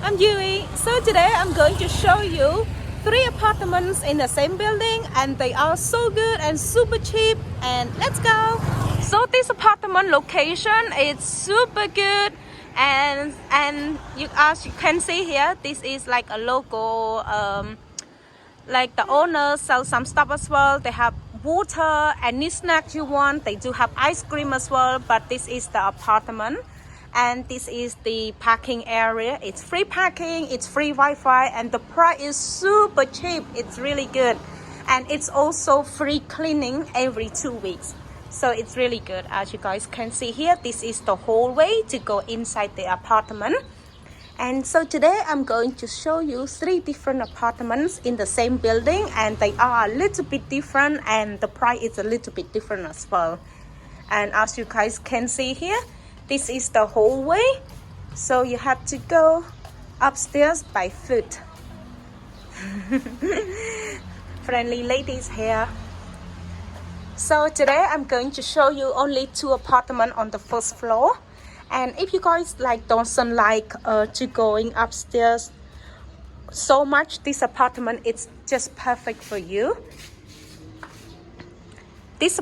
I'm Yui. So today I'm going to show you 3 apartments in the same building, and they are so good and super cheap. And let's go. So this apartment location is super good, and you, as you can see here, this is like a local. Like the owners sell some stuff as well. They have water, any snack you want. They do have ice cream as well. But this is the apartment. And this is the parking area. It's free parking, it's free Wi-Fi, and the price is super cheap. It's really good. And it's also free cleaning every 2 weeks. So it's really good. As you guys can see here, this is the hallway to go inside the apartment. And so today I'm going to show you 3 different apartments in the same building, and they are a little bit different, and the price is a little bit different as well. And as you guys can see here, this is the hallway, so you have to go upstairs by foot. Friendly ladies here. So today I'm going to show you only 2 apartments on the first floor. And if you guys don't like to going upstairs so much, this apartment is just perfect for you. This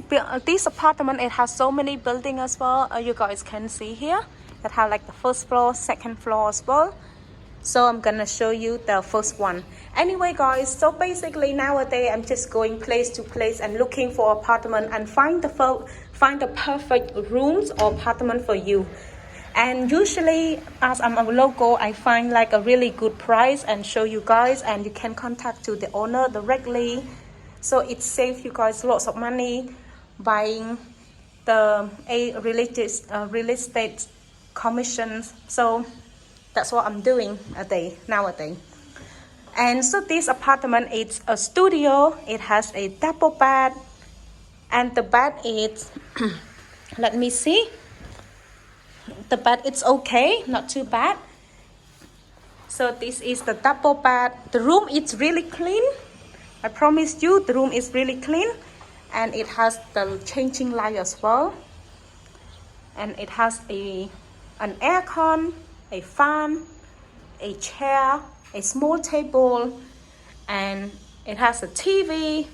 apartment, it has so many buildings as well. You guys can see here that have like the first floor, second floor as well. So I'm gonna show you the first one. Anyway guys, so basically nowadays I'm just going place to place and looking for apartment and find the perfect rooms or apartment for you. And usually, as I'm a local, I find like a really good price and show you guys, and you can contact to the owner directly. So it saves you guys lots of money buying the real estate commissions. So that's what I'm doing nowadays. And so this apartment is a studio. It has a double bed, and the bed is let me see. The bed is okay, not too bad. So this is the double bed. The room is really clean. I promise you, the room is really clean, and it has the changing light as well. And it has an aircon, a fan, a chair, a small table, and it has a TV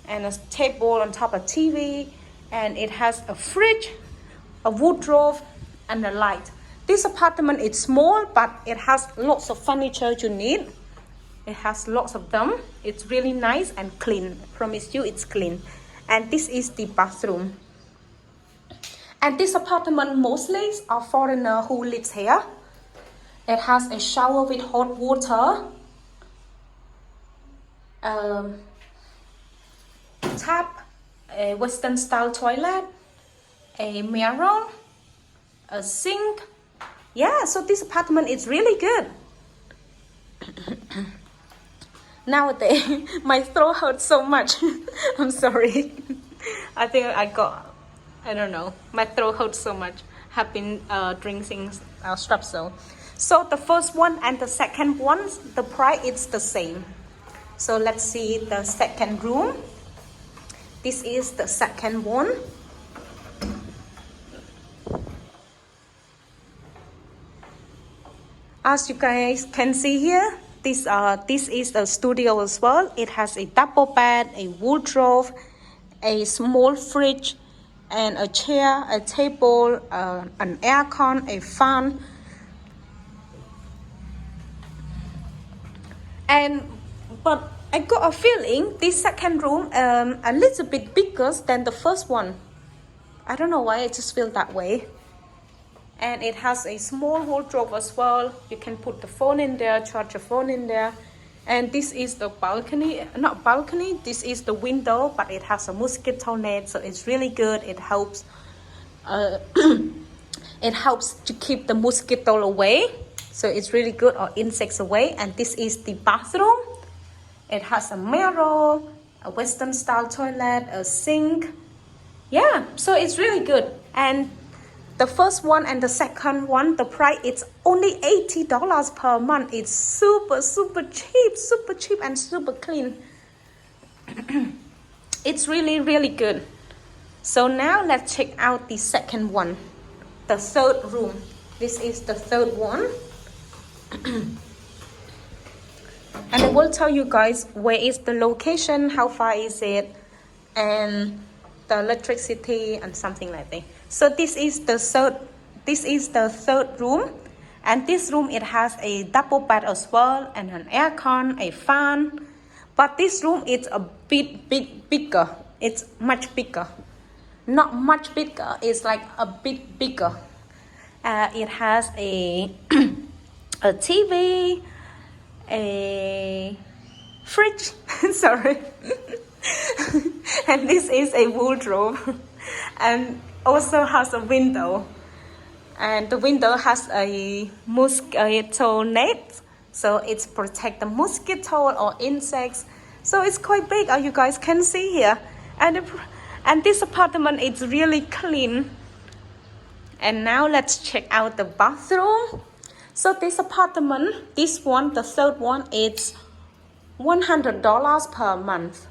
and a table on top of TV, and it has a fridge, a wardrobe, and a light. This apartment is small, but it has lots of furniture you need. It has lots of them. It's really nice and clean. I promise you it's clean. And this is the bathroom. And this apartment mostly are foreigner who lives here. It has a shower with hot water, tap, a Western style toilet, a mirror, a sink. Yeah, so this apartment is really good. Nowadays, my throat hurts so much. I'm sorry. I think I don't know. My throat hurts so much. Have been drinking Strepsil. So the first one and the second one, the price is the same. So let's see the second room. This is the second one. As you guys can see here, this is a studio as well. It has a double bed, a wardrobe, a small fridge, and a chair, a table, an aircon, a fan. But I got a feeling this second room a little bit bigger than the first one. I don't know why, I just feel that way. And it has a small wardrobe as well. You can put the phone in there, charge your phone in there. And this is the balcony, not balcony, this is the window, but it has a mosquito net, so it's really good. It helps it helps to keep the mosquito away, so it's really good, or insects away. And this is the bathroom. It has a mirror, a Western style toilet, a sink. Yeah, so it's really good. And the first one and the second one, the price is only $80 per month. It's super cheap and super clean. It's really, really good. So now let's check out the second one, the third room. This is the third one. And I will tell you guys where is the location, how far is it, and the electricity and something like that. So this is the third room, and this room it has a double bed as well and an aircon, a fan. But this room is a bit bigger. It's much bigger. Not much bigger, it's like a bit bigger. It has a a TV, a fridge, sorry, and this is a wardrobe, and also has a window, and the window has a mosquito net, so it's protect the mosquito or insects. So it's quite big, as you guys can see here, and this apartment is really clean. And now let's check out the bathroom. So this apartment, this one, the third one, it's $100 per month.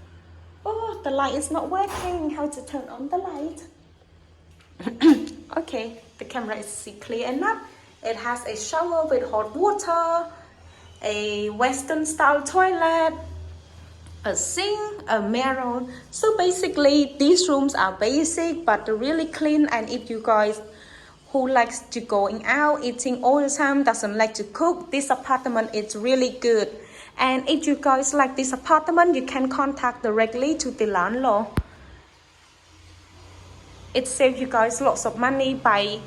Oh, the light is not working. How to turn on the light? Okay, the camera is clear enough. It has a shower with hot water, a Western style toilet, a sink, a mirror. So basically these rooms are basic but really clean. And if you guys who likes to going out eating all the time, doesn't like to cook, this apartment is really good. And if you guys like this apartment, you can contact directly to the landlord. It saves you guys lots of money by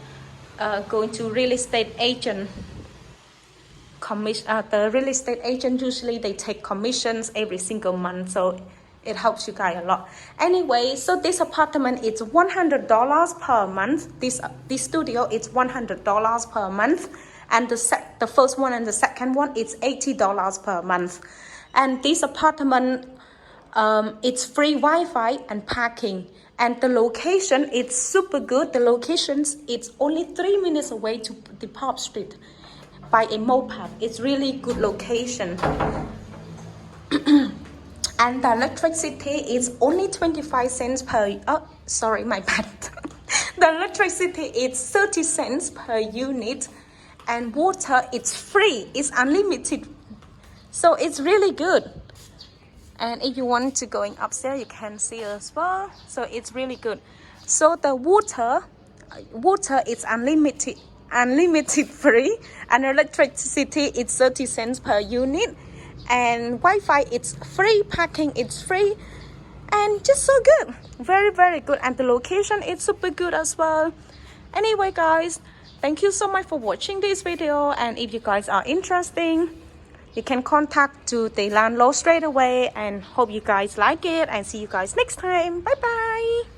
going to real estate agent. The real estate agent usually they take commissions every single month, so it helps you guys a lot. Anyway, so this apartment is $100 per month. This studio is $100 per month, and the first one and the second one is $80 per month. And this apartment, it's free Wi-Fi and parking, and the location is super good. The locations it's only 3 minutes away to the Pop Street by a moped. It's really good location. And the electricity is only 25 cents per, oh, sorry, my bad. The electricity is 30 cents per unit, and water it's free, it's unlimited. So it's really good. And if you want to going upstairs, you can see as well. So it's really good. So the water is unlimited free, and electricity is 30 cents per unit. And Wi-Fi it's free, parking it's free, and just so good, very very good. And the location is super good as well. Anyway guys, thank you so much for watching this video, and if you guys are interested, you can contact to the landlord straight away. And hope you guys like it, and see you guys next time. Bye bye.